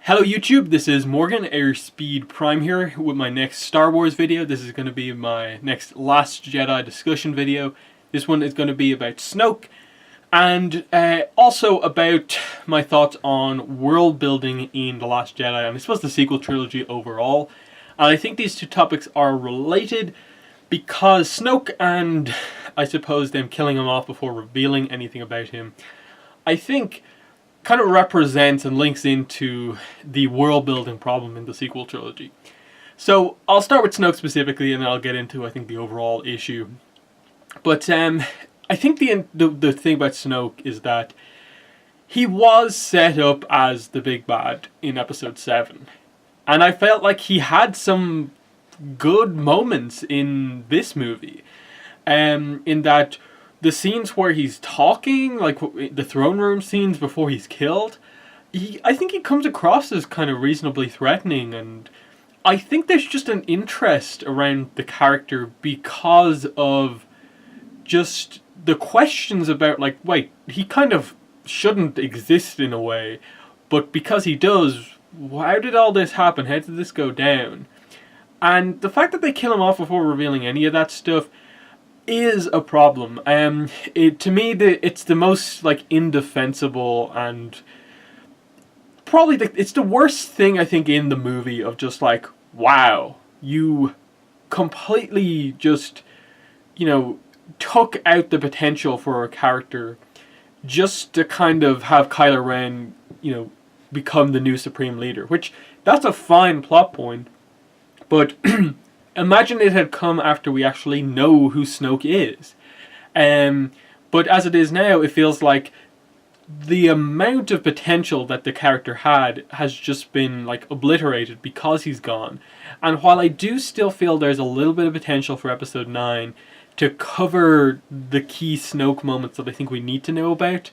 Hello YouTube, this is Morgan, Airspeed Prime here with my next Star Wars video. This is going to be my next Last Jedi discussion video. This one is going to be about Snoke and also about my thoughts on world building in The Last Jedi and I suppose the sequel trilogy overall. And I think these two topics are related because Snoke and I suppose them killing him off before revealing anything about him, I think kind of represents and links into the world building problem in the sequel trilogy. So I'll start with Snoke specifically and then I'll get into I think the overall issue. But I think the thing about Snoke is that he was set up as the big bad in episode 7. And I felt like he had some good moments in this movie. In that the scenes where he's talking, like the throne room scenes before he's killed, I think he comes across as kind of reasonably threatening, and I think there's just an interest around the character because of just the questions about, like, wait, he kind of shouldn't exist in a way, but because he does, how did all this happen? How did this go down? And the fact that they kill him off before revealing any of that stuff is a problem. To me, it's the most like indefensible and probably it's the worst thing I think in the movie of just like, wow, you completely just, took out the potential for a character just to kind of have Kylo Ren, become the new Supreme Leader, which that's a fine plot point, but imagine it had come after we actually know who Snoke is. But as it is now, it feels like the amount of potential that the character had has just been like obliterated because he's gone. And while I do still feel there's a little bit of potential for episode 9 to cover the key Snoke moments that I think we need to know about,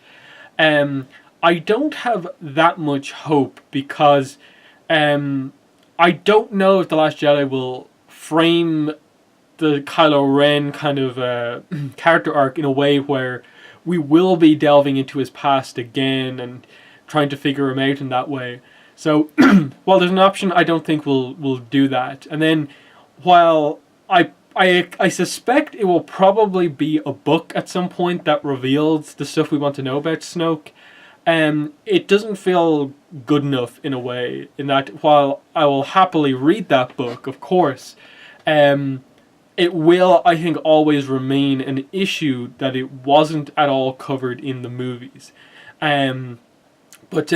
I don't have that much hope because I don't know if The Last Jedi will frame the Kylo Ren kind of character arc in a way where we will be delving into his past again and trying to figure him out in that way. So while there's an option, I don't think we'll do that. And then while I suspect it will probably be a book at some point that reveals the stuff we want to know about Snoke, it doesn't feel good enough in a way, in that while I will happily read that book, of course, it will, I think, always remain an issue that it wasn't at all covered in the movies. But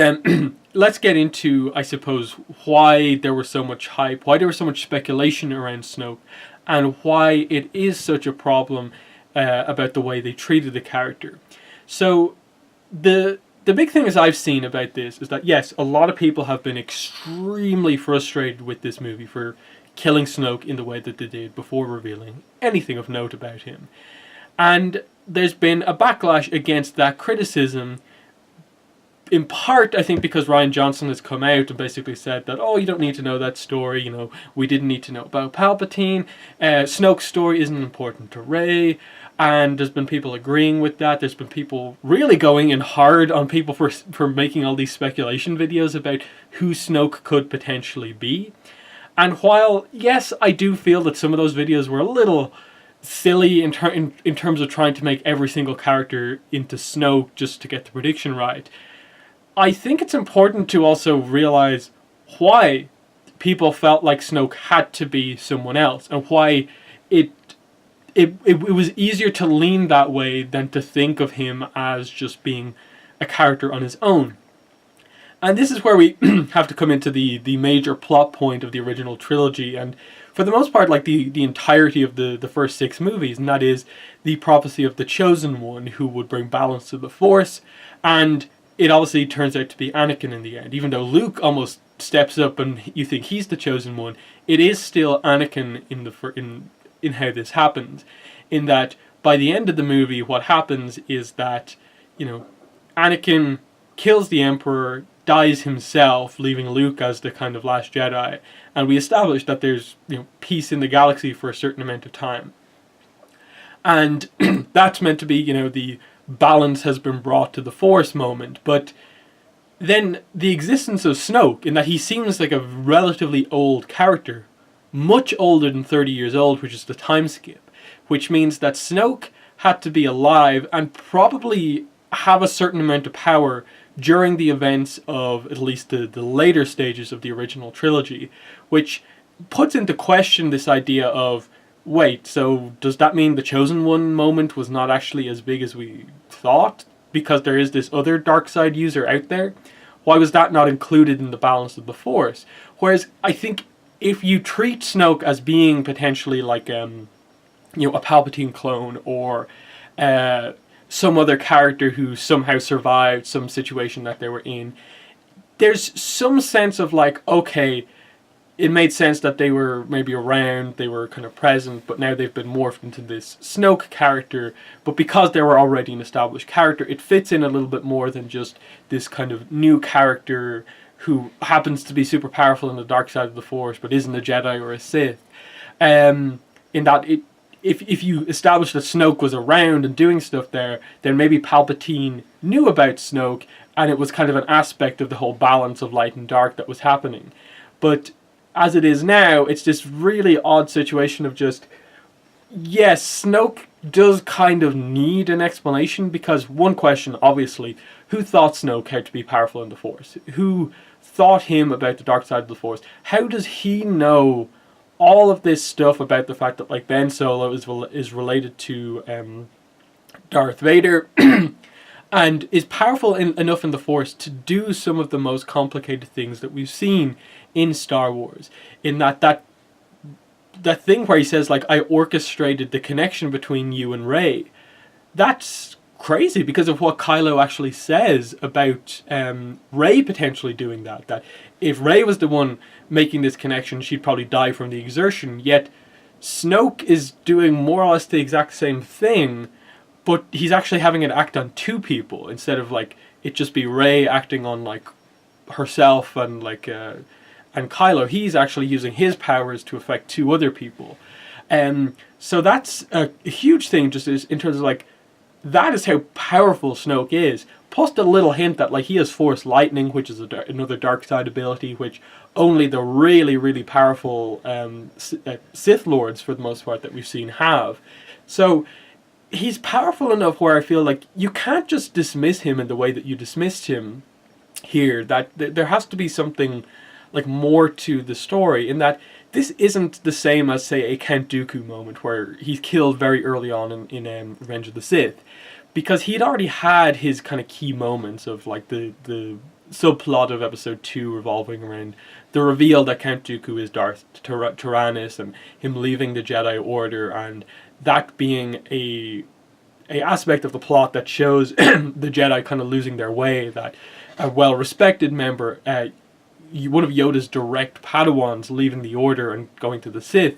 let's get into, I suppose, why there was so much hype, why there was so much speculation around Snoke, and why it is such a problem about the way they treated the character. So the big thing as I've seen about this is that, yes, a lot of people have been extremely frustrated with this movie for killing Snoke in the way that they did before revealing anything of note about him. And there's been a backlash against that criticism, in part, I think, because Rian Johnson has come out and basically said that, oh, you don't need to know that story, we didn't need to know about Palpatine, Snoke's story isn't important to Rey, and there's been people agreeing with that. There's been people really going in hard on people for making all these speculation videos about who Snoke could potentially be. And while, yes, I do feel that some of those videos were a little silly in terms of trying to make every single character into Snoke just to get the prediction right, I think it's important to also realize why people felt like Snoke had to be someone else, and why it was easier to lean that way than to think of him as just being a character on his own. And this is where we have to come into the major plot point of the original trilogy, and for the most part, like the entirety of the first 6 movies, and that is the prophecy of the Chosen One who would bring balance to the Force, and it obviously turns out to be Anakin in the end. Even though Luke almost steps up and you think he's the Chosen One, it is still Anakin in how this happens, in that by the end of the movie what happens is that, Anakin kills the Emperor, dies himself, leaving Luke as the kind of last Jedi, and we establish that there's peace in the galaxy for a certain amount of time. And that's meant to be, the balance has been brought to the Force moment, but then the existence of Snoke, in that he seems like a relatively old character, much older than 30 years old, which is the time skip, which means that Snoke had to be alive and probably have a certain amount of power during the events of at least the later stages of the original trilogy, which puts into question this idea of, wait, so does that mean the Chosen One moment was not actually as big as we thought? Because there is this other dark side user out there? Why was that not included in the balance of the Force? Whereas I think if you treat Snoke as being potentially like a Palpatine clone, or some other character who somehow survived some situation that they were in, there's some sense of like, okay, it made sense that they were maybe around, they were kind of present, but now they've been morphed into this Snoke character. But because they were already an established character, it fits in a little bit more than just this kind of new character who happens to be super powerful in the dark side of the Force, but isn't a Jedi or a Sith. In that, if you establish that Snoke was around and doing stuff there, then maybe Palpatine knew about Snoke, and it was kind of an aspect of the whole balance of light and dark that was happening. But as it is now, it's this really odd situation of just, yes, Snoke does kind of need an explanation, because one question, obviously, who taught Snoke how to be powerful in the Force? Who taught him about the dark side of the Force? How does he know all of this stuff about the fact that like Ben Solo is related to Darth Vader and is powerful enough in the Force to do some of the most complicated things that we've seen in Star Wars? In that thing where he says like, I orchestrated the connection between you and Rey. That's crazy because of what Kylo actually says about Rey potentially doing that. That if Rey was the one making this connection, she'd probably die from the exertion. Yet Snoke is doing more or less the exact same thing, but he's actually having it act on two people instead of like it just be Rey acting on like herself and like and Kylo. He's actually using his powers to affect two other people. So that's a huge thing, just in terms of like, that is how powerful Snoke is. Plus the little hint that like he has Force Lightning, which is another dark side ability, which only the really, really powerful Sith Lords, for the most part, that we've seen have. So he's powerful enough where I feel like you can't just dismiss him in the way that you dismissed him here. That there has to be something like more to the story, in that this isn't the same as, say, a Count Dooku moment where he's killed very early on in Revenge of the Sith, because he'd already had his kind of key moments of like the subplot of Episode 2 revolving around the reveal that Count Dooku is Darth Tyrannus and him leaving the Jedi Order, and that being a aspect of the plot that shows the Jedi kind of losing their way, that a well-respected member, one of Yoda's direct Padawans leaving the Order and going to the Sith,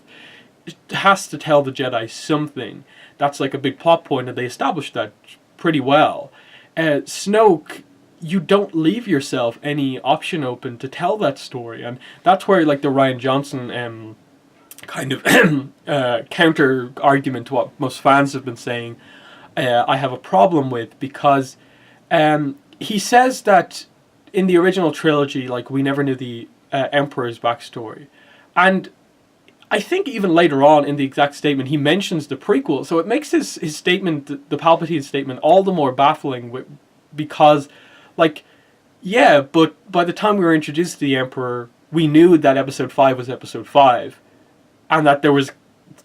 has to tell the Jedi something. That's like a big plot point, and they established that pretty well. Snoke, you don't leave yourself any option open to tell that story, and that's where like the Rian Johnson kind of counter argument to what most fans have been saying, I have a problem with, because he says that in the original trilogy, like, we never knew the Emperor's backstory. And I think even later on in the exact statement, he mentions the prequel. So it makes his statement, the Palpatine statement, all the more baffling, because, like, yeah, but by the time we were introduced to the Emperor, we knew that Episode 5 was Episode 5. And that there was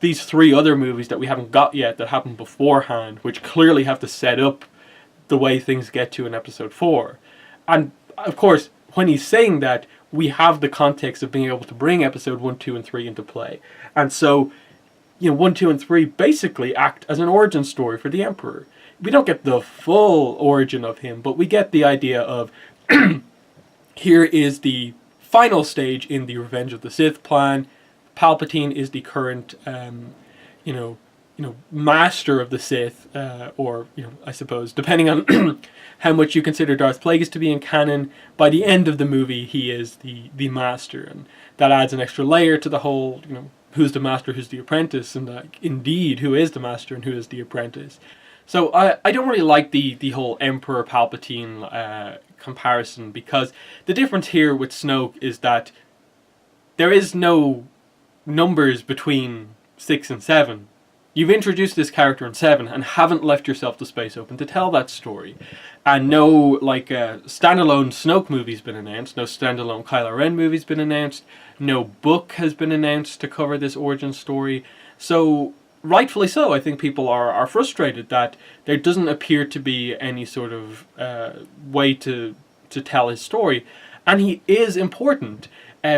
these 3 other movies that we haven't got yet that happened beforehand, which clearly have to set up the way things get to in Episode 4. And of course, when he's saying that, we have the context of being able to bring Episode 1, 2, and 3 into play. And so, 1, 2, and 3 basically act as an origin story for the Emperor. We don't get the full origin of him, but we get the idea of here is the final stage in the Revenge of the Sith plan. Palpatine is the current, master of the Sith, or I suppose, depending on how much you consider Darth Plagueis to be in canon, by the end of the movie he is the master, and that adds an extra layer to the whole, who's the master, who's the apprentice, and indeed who is the master and who is the apprentice. So I don't really like the whole Emperor Palpatine comparison, because the difference here with Snoke is that there is no numbers between 6 and 7. You've introduced this character in 7 and haven't left yourself the space open to tell that story. And no, like, standalone Snoke movie's been announced, no standalone Kylo Ren movie's been announced, no book has been announced to cover this origin story. So, rightfully so, I think people are frustrated that there doesn't appear to be any sort of way to tell his story. And he is important,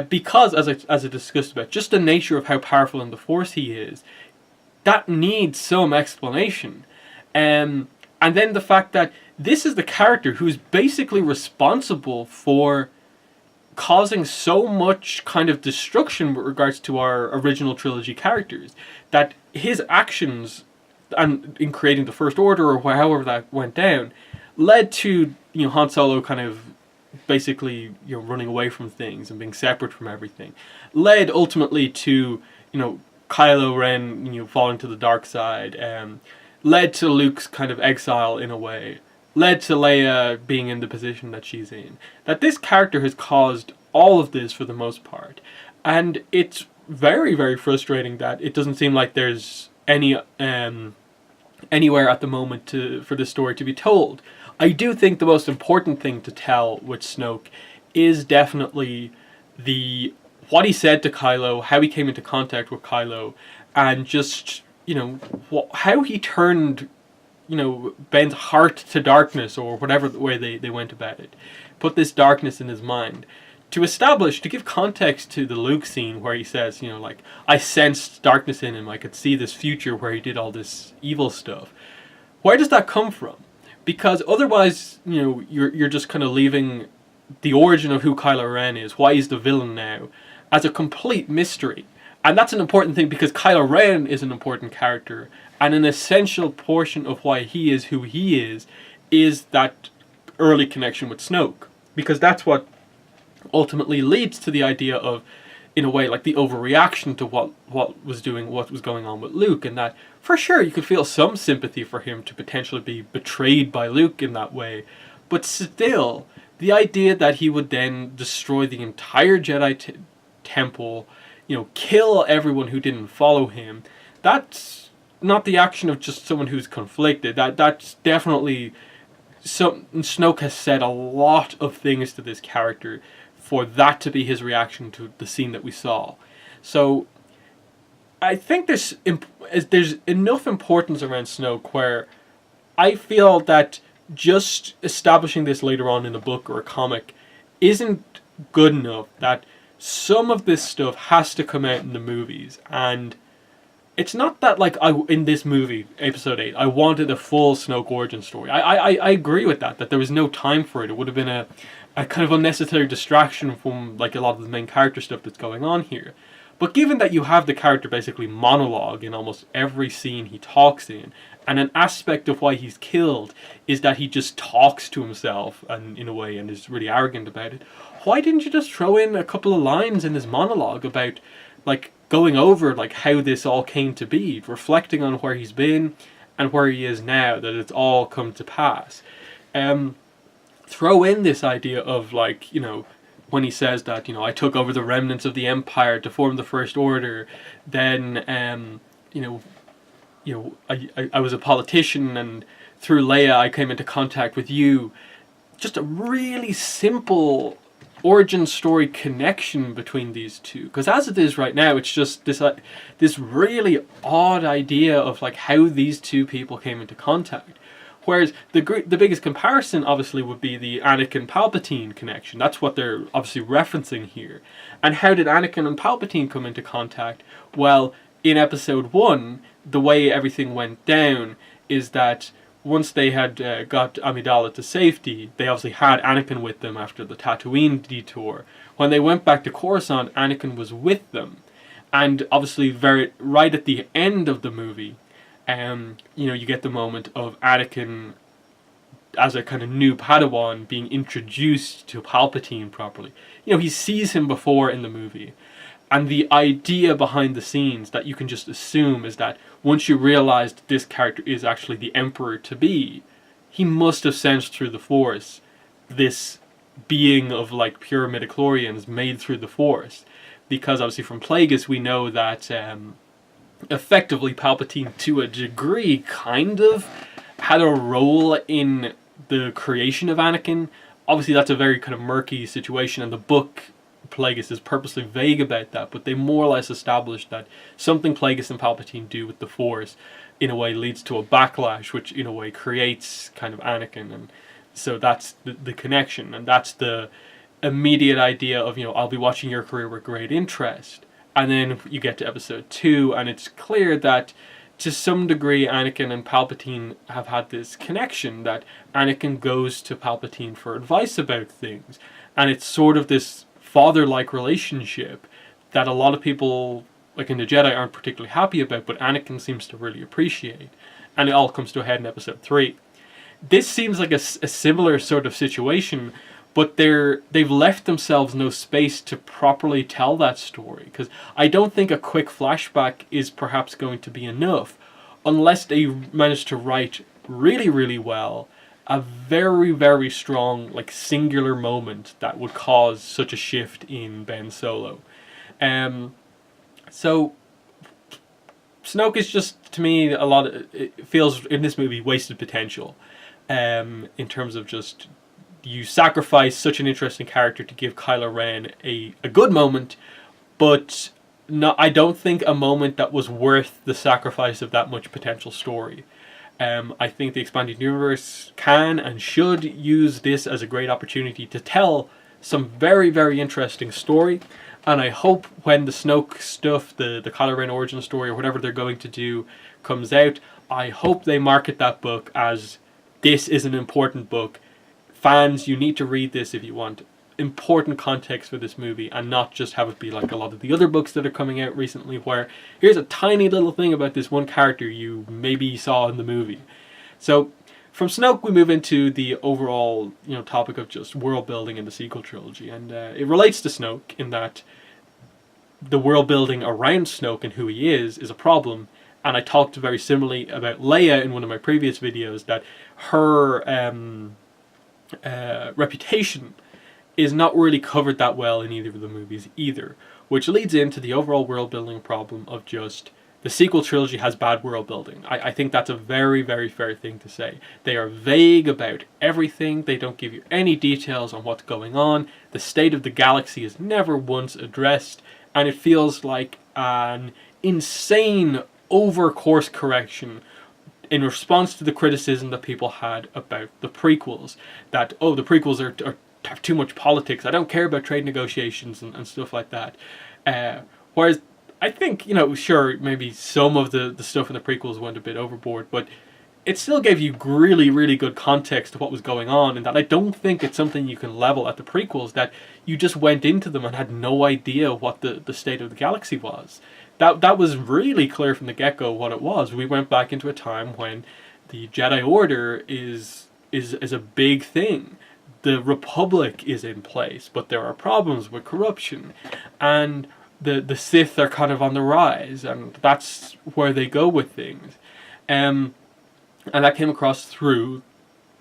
because, as I discussed about, just the nature of how powerful in the Force he is, that needs some explanation. And then the fact that this is the character who's basically responsible for causing so much kind of destruction with regards to our original trilogy characters, that his actions and in creating the First Order, or however that went down, led to, you know, Han Solo kind of basically, you know, running away from things and being separate from everything, led ultimately to, you know, Kylo Ren, you know, falling to the dark side, led to Luke's kind of exile in a way, led to Leia being in the position that she's in. That this character has caused all of this for the most part, and it's very, very frustrating that it doesn't seem like there's any anywhere at the moment for this story to be told. I do think the most important thing to tell with Snoke is definitely what he said to Kylo, how he came into contact with Kylo, and just, you know, how he turned, you know, Ben's heart to darkness, or whatever the way they went about it. Put this darkness in his mind. To give context to the Luke scene where he says, you know, like, I sensed darkness in him, I could see this future where he did all this evil stuff. Where does that come from? Because otherwise, you know, you're just kind of leaving the origin of who Kylo Ren is, why he's the villain now, as a complete mystery. And that's an important thing, because Kylo Ren is an important character, and an essential portion of why he is who he is that early connection with Snoke. Because that's what ultimately leads to the idea of, in a way, like the overreaction to what was going on with Luke, and that, for sure, you could feel some sympathy for him to potentially be betrayed by Luke in that way, but still, the idea that he would then destroy the entire Jedi temple, you know, kill everyone who didn't follow him, that's not the action of just someone who's conflicted. That's definitely Snoke has said a lot of things to this character for that to be his reaction to the scene that we saw. So I think there's enough importance around Snoke where I feel that just establishing this later on in a book or a comic isn't good enough, that some of this stuff has to come out in the movies. And it's not that, like, in this movie, Episode 8, I wanted a full Snoke origin story. I agree with that there was no time for it. It would have been a kind of unnecessary distraction from, like, a lot of the main character stuff that's going on here. But given that you have the character basically monologue in almost every scene he talks in, and an aspect of why he's killed is that he just talks to himself, and in a way, and is really arrogant about it, why didn't you just throw in a couple of lines in his monologue about, like, going over, like, how this all came to be, reflecting on where he's been and where he is now, that it's all come to pass. Throw in this idea of, like, you know, when he says that, you know, I took over the remnants of the Empire to form the First Order, then, I was a politician, and through Leia I came into contact with you. Just a really simple origin story connection between these two. Because as it is right now, it's just this really odd idea of, like, how these two people came into contact. Whereas the biggest comparison, obviously, would be the Anakin-Palpatine connection. That's what they're obviously referencing here. And how did Anakin and Palpatine come into contact? Well, in Episode 1, the way everything went down is that once they had got Amidala to safety, they obviously had Anakin with them after the Tatooine detour. When they went back to Coruscant, Anakin was with them. And obviously, right at the end of the movie, you get the moment of Anakin as a kind of new Padawan being introduced to Palpatine properly. You know, he sees him before in the movie. And the idea behind the scenes that you can just assume is that once you realize this character is actually the Emperor-to-be, he must have sensed through the Force this being of like pure midichlorians made through the Force, because obviously from Plagueis we know that effectively Palpatine to a degree kind of had a role in the creation of Anakin. Obviously that's a very kind of murky situation, and the book Plagueis is purposely vague about that, but they more or less established that something Plagueis and Palpatine do with the Force in a way leads to a backlash, which in a way creates kind of Anakin. And so that's the connection, and that's the immediate idea of, I'll be watching your career with great interest. And then you get to episode 2, and it's clear that to some degree Anakin and Palpatine have had this connection, that Anakin goes to Palpatine for advice about things, and it's sort of this father-like relationship that a lot of people like in the Jedi aren't particularly happy about, but Anakin seems to really appreciate. And it all comes to a head in episode 3. This seems like a similar sort of situation, but they've left themselves no space to properly tell that story, because I don't think a quick flashback is perhaps going to be enough unless they manage to write really, really well a very, very strong, like, singular moment that would cause such a shift in Ben Solo. So Snoke is just, to me, it feels in this movie wasted potential, in terms of just, you sacrifice such an interesting character to give Kylo Ren a good moment, but I don't think a moment that was worth the sacrifice of that much potential story. I think the Expanded Universe can and should use this as a great opportunity to tell some very, very interesting story. And I hope when the Snoke stuff, the Kylo Ren origin story, or whatever they're going to do, comes out, I hope they market that book as, this is an important book. Fans, you need to read this if you want important context for this movie, and not just have it be like a lot of the other books that are coming out recently, where here's a tiny little thing about this one character you maybe saw in the movie. So from Snoke we move into the overall topic of just world building in the sequel trilogy, and it relates to Snoke in that the world building around Snoke and who he is a problem. And I talked very similarly about Leia in one of my previous videos, that her reputation is not really covered that well in either of the movies either, which leads into the overall world building problem of just the sequel trilogy has bad world building. I think that's a very, very fair thing to say. They are vague about everything. They don't give you any details on what's going on. The state of the galaxy is never once addressed, and it feels like an insane over-course correction in response to the criticism that people had about the prequels. That, the prequels have too much politics. I don't care about trade negotiations and stuff like that. Whereas I think, sure, maybe some of the stuff in the prequels went a bit overboard, but it still gave you really, really good context to what was going on, and that I don't think it's something you can level at the prequels, that you just went into them and had no idea what the state of the galaxy was. That was really clear from the get-go what it was. We went back into a time when the Jedi Order is a big thing. The Republic is in place, but there are problems with corruption, and the Sith are kind of on the rise, and that's where they go with things. And that came across through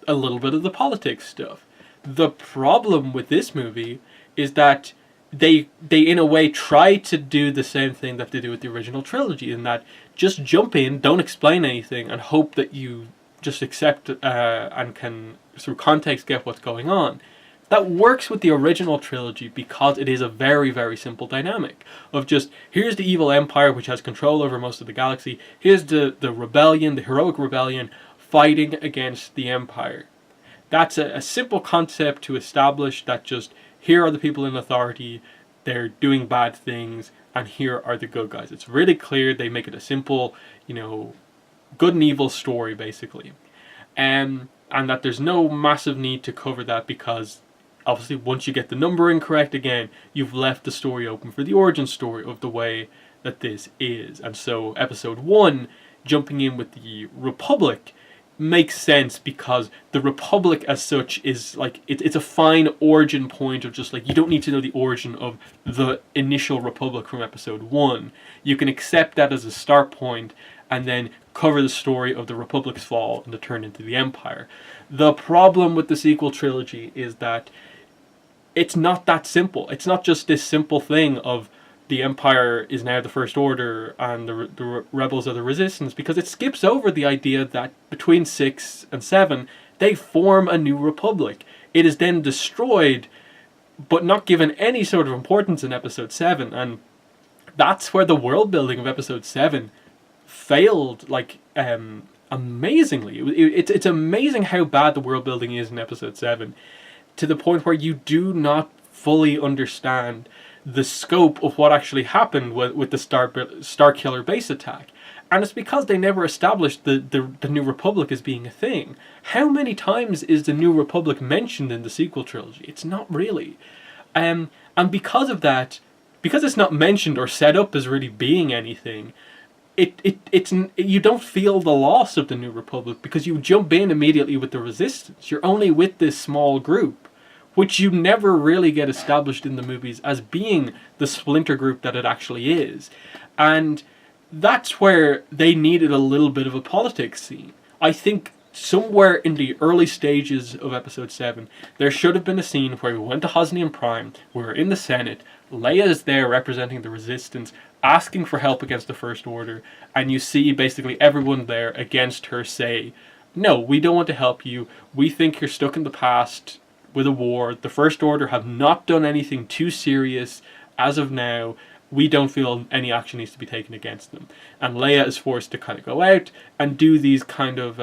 a little bit of the politics stuff. The problem with this movie is that they in a way try to do the same thing that they do with the original trilogy, in that just jump in, don't explain anything, and hope that you just accept and can, through context, get what's going on. That works with the original trilogy because it is a very, very simple dynamic of just, here's the evil empire which has control over most of the galaxy, here's the rebellion, the heroic rebellion, fighting against the empire. That's a simple concept to establish that just, here are the people in authority, they're doing bad things, and here are the good guys. It's really clear. They make it a simple, good and evil story, basically. And that there's no massive need to cover that, because obviously once you get the numbering correct again, you've left the story open for the origin story of the way that this is. And so episode 1, jumping in with the Republic, makes sense because the Republic as such is like, it's a fine origin point of just like, you don't need to know the origin of the initial Republic from episode 1. You can accept that as a start point and then cover the story of the Republic's fall and the turn into the Empire. The problem with the sequel trilogy is that it's not that simple. It's not just this simple thing of the Empire is now the First Order and the rebels are the Resistance, because it skips over the idea that between 6 and 7 they form a new republic. It is then destroyed, but not given any sort of importance in Episode 7, and that's where the world building of Episode 7 failed, like, amazingly. It's amazing how bad the world building is in Episode 7, to the point where you do not fully understand the scope of what actually happened with the Starkiller base attack. And it's because they never established the New Republic as being a thing. How many times is the New Republic mentioned in the sequel trilogy? It's not really. And because of that, because it's not mentioned or set up as really being anything, it's you don't feel the loss of the New Republic, because you jump in immediately with the Resistance. You're only with this small group, which you never really get established in the movies as being the splinter group that it actually is. And that's where they needed a little bit of a politics scene. I think somewhere in the early stages of Episode 7, there should have been a scene where we went to Hosnian Prime, we were in the Senate, Leia is there representing the Resistance, asking for help against the First Order, and you see basically everyone there against her say, no, we don't want to help you, we think you're stuck in the past with a war, the First Order have not done anything too serious as of now, we don't feel any action needs to be taken against them. And Leia is forced to kind of go out and do these kind of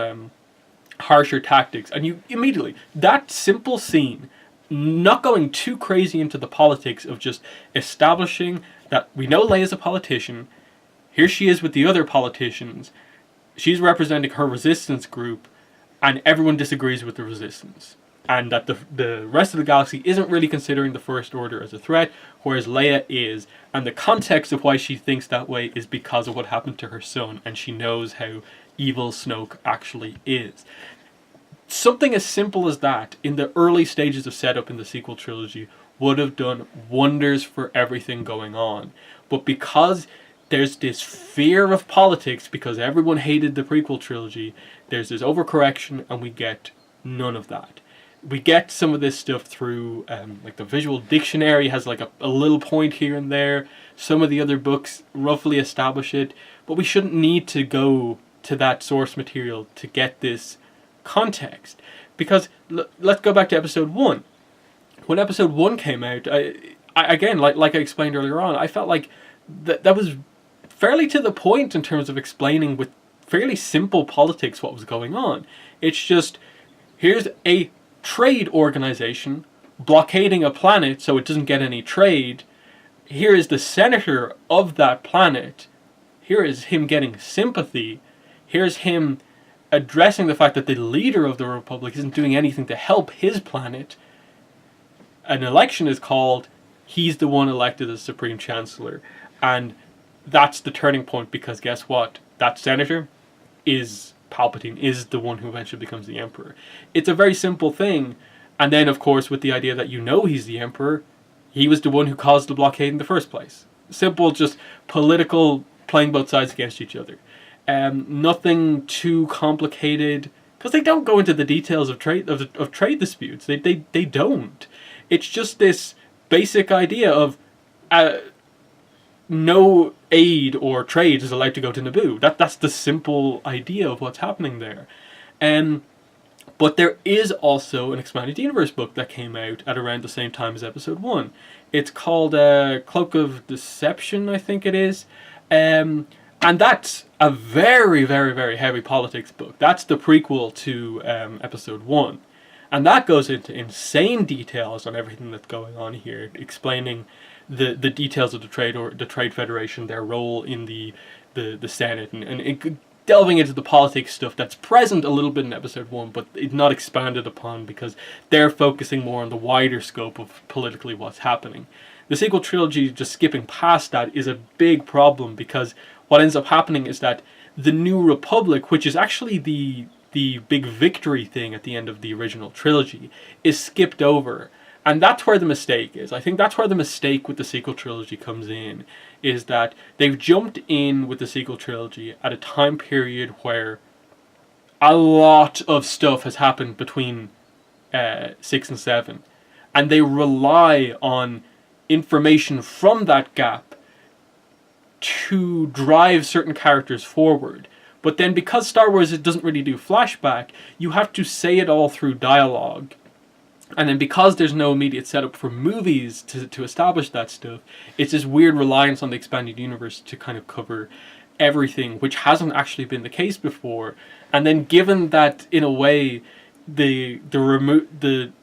harsher tactics. And you immediately, that simple scene, not going too crazy into the politics of just establishing that we know Leia's a politician, here she is with the other politicians, she's representing her resistance group, and everyone disagrees with the resistance. And that the rest of the galaxy isn't really considering the First Order as a threat, whereas Leia is. And the context of why she thinks that way is because of what happened to her son, and she knows how evil Snoke actually is. Something as simple as that, in the early stages of setup in the sequel trilogy, would have done wonders for everything going on. But because there's this fear of politics, because everyone hated the prequel trilogy, there's this overcorrection, and we get none of that. We get some of this stuff through, like the visual dictionary has like a little point here and there. Some of the other books roughly establish it, but we shouldn't need to go to that source material to get this context. Because let's go back to Episode 1. When Episode 1 came out, I again, like I explained earlier on, I felt like that was fairly to the point in terms of explaining with fairly simple politics what was going on. It's just, here's a trade organization blockading a planet so it doesn't get any trade. Here is the senator of that planet. Here is him getting sympathy. Here's him addressing the fact that the leader of the Republic isn't doing anything to help his planet. An election is called. He's the one elected as Supreme Chancellor. And that's the turning point, because guess what? That senator is Palpatine, is the one who eventually becomes the Emperor. It's a very simple thing. And then, of course, with the idea that you know he's the Emperor, he was the one who caused the blockade in the first place. Simple, just political, playing both sides against each other. Nothing too complicated, because they don't go into the details of trade disputes. They don't. It's just this basic idea of no aid or trade is allowed to go to Naboo. That's the simple idea of what's happening there. But there is also an Expanded Universe book that came out at around the same time as Episode 1. It's called Cloak of Deception, I think it is. And that's a very, very, very heavy politics book. That's the prequel to Episode 1. And that goes into insane details on everything that's going on here, explaining the details of the Trade Federation, their role in the Senate, and delving into the politics stuff that's present a little bit in Episode 1, but it's not expanded upon because they're focusing more on the wider scope of politically what's happening. The sequel trilogy, just skipping past that, is a big problem, because what ends up happening is that the New Republic, which is actually the big victory thing at the end of the original trilogy, is skipped over. And that's where the mistake is. I think that's where the mistake with the sequel trilogy comes in, is that they've jumped in with the sequel trilogy at a time period where a lot of stuff has happened between 6 and 7. And they rely on information from that gap to drive certain characters forward. But then because Star Wars it doesn't really do flashback, you have to say it all through dialogue. And then because there's no immediate setup for movies to establish that stuff, it's this weird reliance on the expanded universe to kind of cover everything, which hasn't actually been the case before. And then given that, in a way, the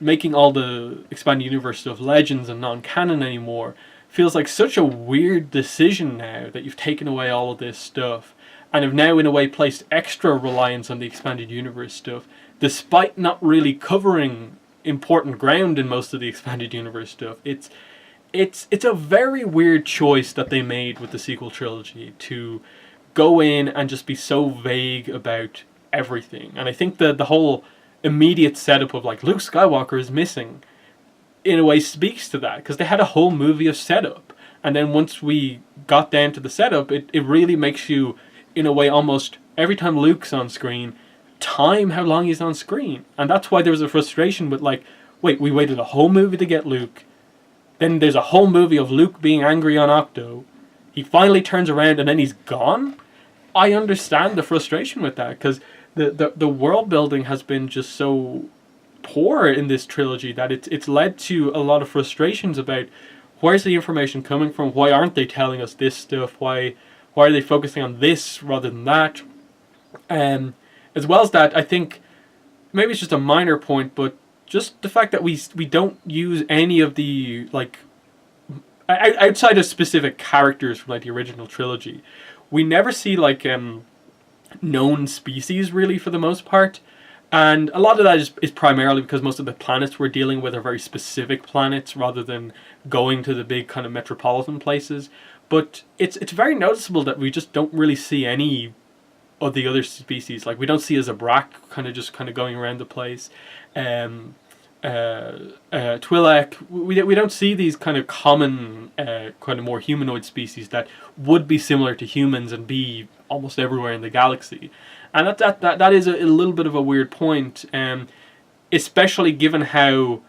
making all the expanded universe stuff legends and non-canon anymore feels like such a weird decision now, that you've taken away all of this stuff and have now in a way placed extra reliance on the expanded universe stuff, despite not really covering important ground in most of the expanded universe stuff. It's a very weird choice that they made with the sequel trilogy to go in and just be so vague about everything. And I think that the whole immediate setup of like Luke Skywalker is missing in a way speaks to that, because they had a whole movie of setup, and then once we got down to the setup, it really makes you in a way almost every time Luke's on screen time how long he's on screen. And that's why there was a frustration with like, wait, we waited a whole movie to get Luke, then there's a whole movie of Luke being angry on Octo, he finally turns around and then he's gone. I understand the frustration with that, because the world building has been just so poor in this trilogy that it's led to a lot of frustrations about where's the information coming from, why aren't they telling us this stuff, why are they focusing on this rather than that. As well as that, I think maybe it's just a minor point, but just the fact that we don't use any of the, like, outside of specific characters from like the original trilogy, we never see like known species really for the most part. And a lot of that is primarily because most of the planets we're dealing with are very specific planets rather than going to the big kind of metropolitan places. But it's very noticeable that we just don't really see any of the other species. Like, we don't see a Zabrak kind of going around the place. Twi'lek, we don't see these kind of common, kind of more humanoid species that would be similar to humans and be almost everywhere in the galaxy. And that is a little bit of a weird point, especially given how,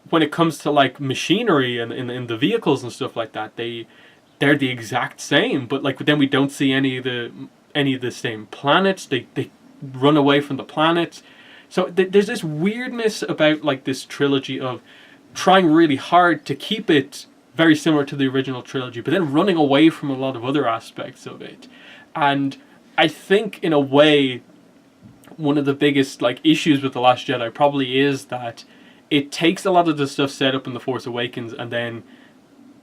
when it comes to like machinery and in the vehicles and stuff like that, they're the exact same, but like then we don't see any of the same planets. They run away from the planets. So there's this weirdness about like this trilogy of trying really hard to keep it very similar to the original trilogy, but then running away from a lot of other aspects of it. And I think in a way, one of the biggest like issues with The Last Jedi probably is that it takes a lot of the stuff set up in The Force Awakens and then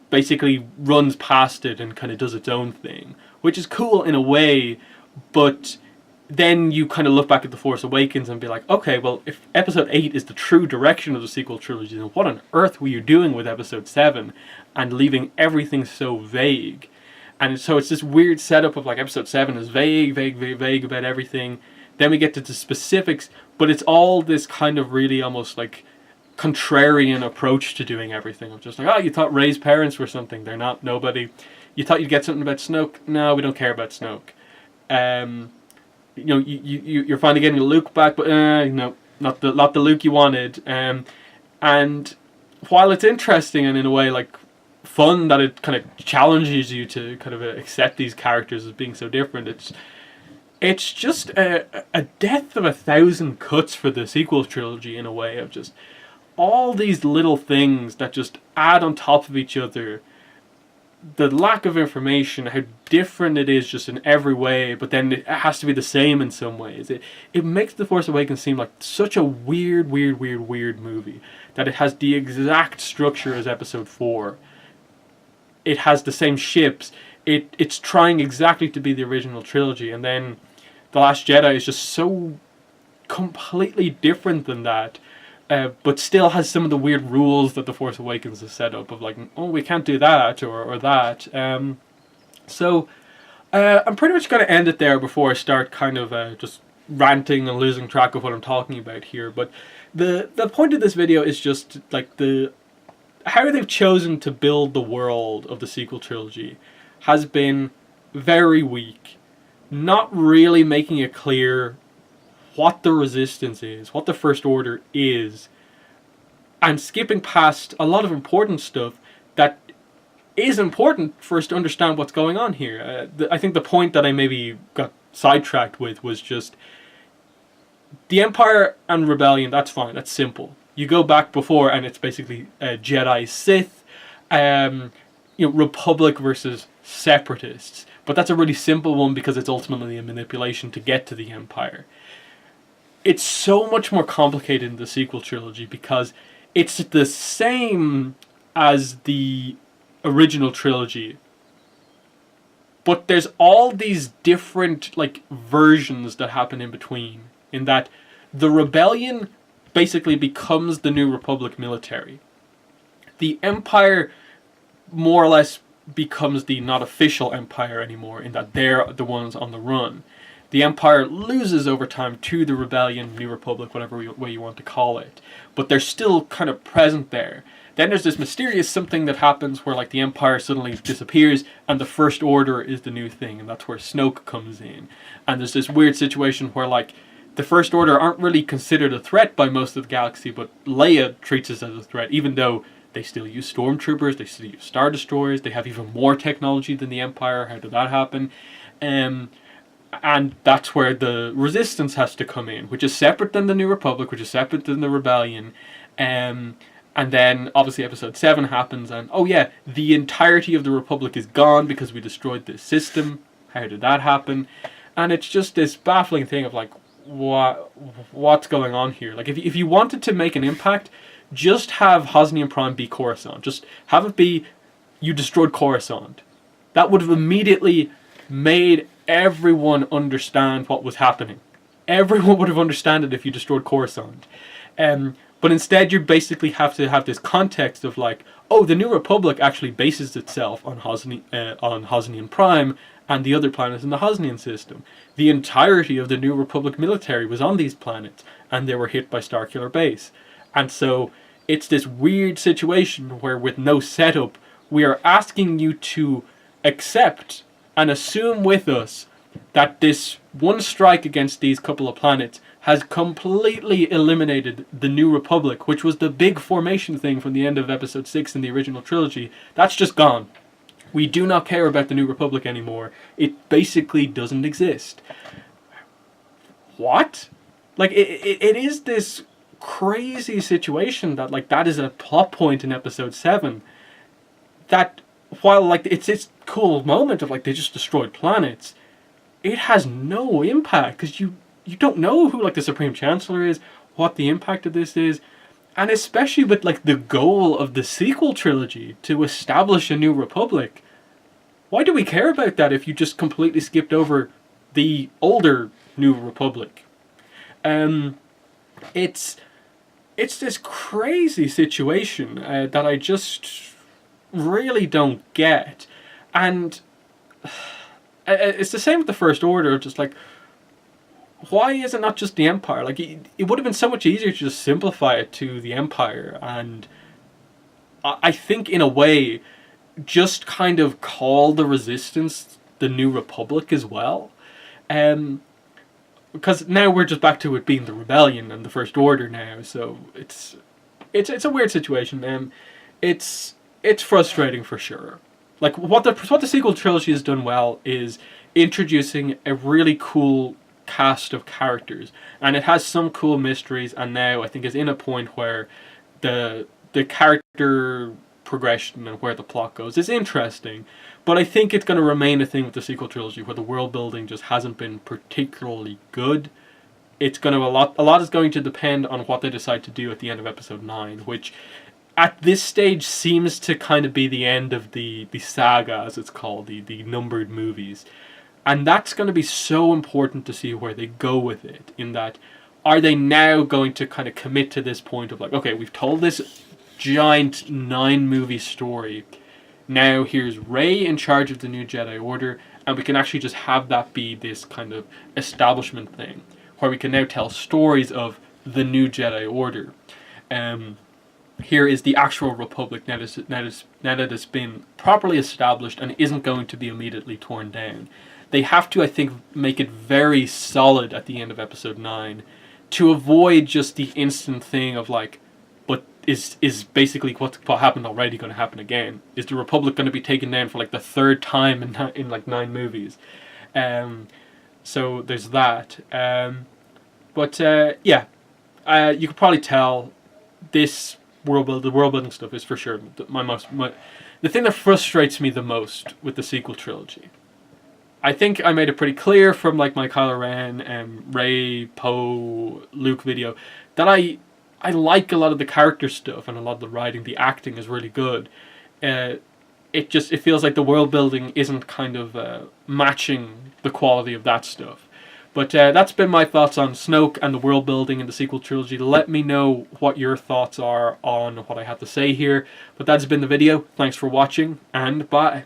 basically runs past it and kind of does its own thing, which is cool in a way, but then you kind of look back at The Force Awakens and be like, okay, well, if Episode 8 is the true direction of the sequel trilogy, then what on earth were you doing with Episode 7 and leaving everything so vague? And so it's this weird setup of like Episode 7 is vague about everything. Then we get to the specifics, but it's all this kind of really almost like contrarian approach to doing everything. Of just like, oh, you thought Rey's parents were something. They're not nobody. You thought you'd get something about Snoke. No, we don't care about Snoke. You know, you're finally getting Luke back, but no, not the Luke you wanted. And while it's interesting and in a way like fun that it kind of challenges you to kind of accept these characters as being so different, it's just a death of 1,000 cuts for the sequel trilogy in a way of just all these little things that just add on top of each other. The lack of information, how different it is just in every way, but then it has to be the same in some ways. It makes The Force Awakens seem like such a weird movie, that it has the exact structure as Episode 4. It has the same ships. It's trying exactly to be the original trilogy, and then The Last Jedi is just so completely different than that. But still has some of the weird rules that The Force Awakens has set up of like, oh, we can't do that or that. So I'm pretty much going to end it there before I start kind of just ranting and losing track of what I'm talking about here. But the point of this video is just like how they've chosen to build the world of the sequel trilogy has been very weak. Not really making it clear what the Resistance is, what the First Order is, and skipping past a lot of important stuff that is important for us to understand what's going on here. I think the point that I maybe got sidetracked with was just the Empire and Rebellion. That's fine. That's simple. You go back before, and it's basically Jedi, Sith, Republic versus Separatists. But that's a really simple one because it's ultimately a manipulation to get to the Empire. It's so much more complicated in the sequel trilogy because it's the same as the original trilogy, but there's all these different versions that happen in between, in that the rebellion basically becomes the New Republic military. The Empire more or less becomes the not official Empire anymore, in that they're the ones on the run. The Empire loses over time to the Rebellion, New Republic, whatever way you want to call it. But they're still kind of present there. Then there's this mysterious something that happens where the Empire suddenly disappears and the First Order is the new thing. And that's where Snoke comes in. And there's this weird situation where the First Order aren't really considered a threat by most of the galaxy, but Leia treats us as a threat, even though they still use stormtroopers, they still use Star Destroyers, they have even more technology than the Empire. How did that happen? And that's where the Resistance has to come in, which is separate than the New Republic, which is separate than the Rebellion. And then, obviously, Episode 7 happens, and, oh yeah, the entirety of the Republic is gone because we destroyed this system. How did that happen? And it's just this baffling thing of, what's going on here? If you wanted to make an impact, just have Hosnian Prime be Coruscant. Just have it be, you destroyed Coruscant. That would have immediately made everyone understand what was happening. Everyone would have understood it if you destroyed Coruscant. But instead you basically have to have this context of the New Republic actually bases itself on Hosnian Prime and the other planets in the Hosnian system. The entirety of the New Republic military was on these planets, and they were hit by Starkiller Base. And so it's this weird situation where, with no setup, we are asking you to accept and assume with us that this one strike against these couple of planets has completely eliminated the New Republic, which was the big formation thing from the end of Episode 6 in the original trilogy. That's just gone. We do not care about the New Republic anymore. It basically doesn't exist. What? It is this crazy situation that that is a plot point in Episode 7 that, while it's this cool moment of they just destroyed planets, it has no impact because you don't know who the Supreme Chancellor is, what the impact of this is, and especially with the goal of the sequel trilogy to establish a New Republic. Why do we care about that if you just completely skipped over the older New Republic? It's this crazy situation that I just really don't get. And it's the same with the First Order, just why is it not just the Empire? It would have been so much easier to just simplify it to the Empire, and I think in a way just kind of call the Resistance the New Republic as well. Because now we're just back to it being the Rebellion and the First Order now, so it's a weird situation. It's frustrating for sure. What the sequel trilogy has done well is introducing a really cool cast of characters, and it has some cool mysteries, and now I think is in a point where the character progression and where the plot goes is interesting. But I think it's going to remain a thing with the sequel trilogy where the world building just hasn't been particularly good. It's going to a lot is going to depend on what they decide to do at the end of Episode 9, which at this stage seems to kind of be the end of the saga, as it's called, the numbered movies. And that's going to be so important to see where they go with it, in that, are they now going to kind of commit to this point of okay, we've told this giant 9-movie story, now here's Rey in charge of the new Jedi Order, and we can actually just have that be this kind of establishment thing, where we can now tell stories of the new Jedi Order. here is the actual Republic now that it's been properly established and isn't going to be immediately torn down. They have to, I think, make it very solid at the end of episode 9 to avoid just the instant thing of like, but is basically what happened already going to happen again? Is the Republic going to be taken down for like the third time in like 9 movies? So there's that. But yeah, you could probably tell this the world building stuff is for sure the thing that frustrates me the most with the sequel trilogy. I think I made it pretty clear from like my Kylo Ren, Rey, Poe, Luke video that I like a lot of the character stuff and a lot of the writing. The acting is really good. It feels like the world building isn't kind of matching the quality of that stuff. But that's been my thoughts on Snoke and the world building in the sequel trilogy. Let me know what your thoughts are on what I have to say here. But that's been the video. Thanks for watching, and bye.